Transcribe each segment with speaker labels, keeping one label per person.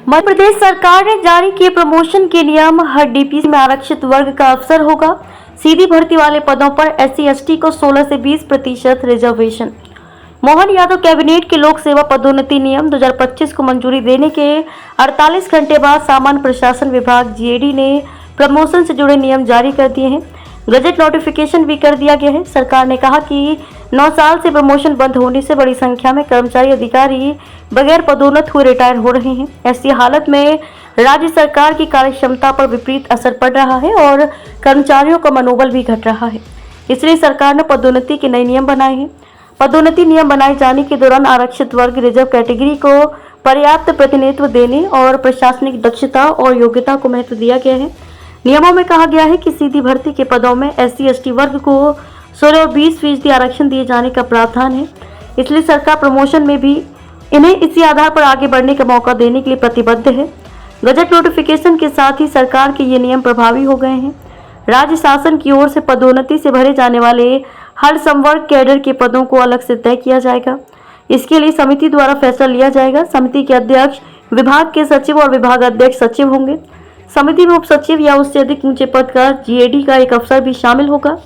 Speaker 1: मध्य प्रदेश सरकार ने जारी किए प्रमोशन के नियम। हर डीपीसी में आरक्षित वर्ग का अफसर होगा। सीधी भर्ती वाले पदों पर SC/ST को 16 से 20% रिजर्वेशन। मोहन यादव कैबिनेट के लोक सेवा पदोन्नति नियम 2025 को मंजूरी देने के 48 घंटे बाद सामान्य प्रशासन विभाग GAD ने प्रमोशन से जुड़े नियम जारी कर दिए हैं। गजट नोटिफिकेशन भी कर दिया गया है। सरकार ने कहा कि 9 साल से प्रमोशन बंद होने से बड़ी संख्या में कर्मचारी अधिकारी बगैर पदोन्नत हुए रिटायर हो रहे हैं। ऐसी हालत में राज्य सरकार की कार्यक्षमता पर विपरीत असर पड़ रहा है और कर्मचारियों का मनोबल भी घट रहा है। इसलिए सरकार ने पदोन्नति के नए नियम बनाए हैं। पदोन्नति नियम बनाए जाने के दौरान आरक्षित वर्ग रिजर्व कैटेगरी को पर्याप्त प्रतिनिधित्व देने और प्रशासनिक दक्षता और योग्यता को महत्व दिया गया है। नियमों में कहा गया है कि सीधी भर्ती के पदों में SC/ST वर्ग को 16 और 20% आरक्षण दिए जाने का प्रावधान है। इसलिए सरकार प्रमोशन में भी इन्हें इसी आधार पर आगे बढ़ने का मौका देने के लिए प्रतिबद्ध है। गजट नोटिफिकेशन के साथ ही सरकार के ये नियम प्रभावी हो गए हैं। राज्य शासन की ओर से पदोन्नति से भरे जाने वाले हर संवर्ग कैडर के पदों को अलग से तय किया जाएगा। इसके लिए समिति द्वारा फैसला लिया जाएगा। समिति के अध्यक्ष विभाग के सचिव और विभाग अध्यक्ष सचिव होंगे। समिति में उप सचिव या उससे अधिक ऊंचे पद का GAD का एक अफसर भी शामिल होगा।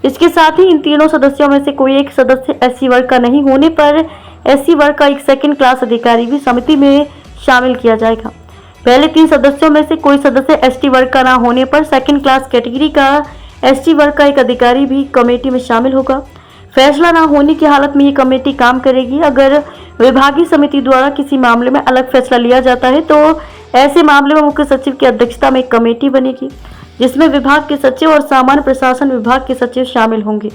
Speaker 1: इसके साथ ही इन तीनों सदस्यों में से कोई एक सदस्य SC वर्ग का नहीं होने पर SC वर्ग का एक सेकंड क्लास अधिकारी भी समिति में शामिल किया जाएगा। पहले 3 सदस्यों में से कोई सदस्य ST वर्ग का ना होने पर सेकंड क्लास कैटेगरी का ST वर्ग का एक अधिकारी भी कमेटी में शामिल होगा। फैसला ना होने की हालत में ये कमेटी काम करेगी। अगर विभागीय समिति द्वारा किसी मामले में अलग फैसला लिया जाता है तो ऐसे मामले में मुख्य सचिव की अध्यक्षता में एक कमेटी बनेगी, जिसमें विभाग के सचिव और सामान्य प्रशासन विभाग के सचिव शामिल होंगे।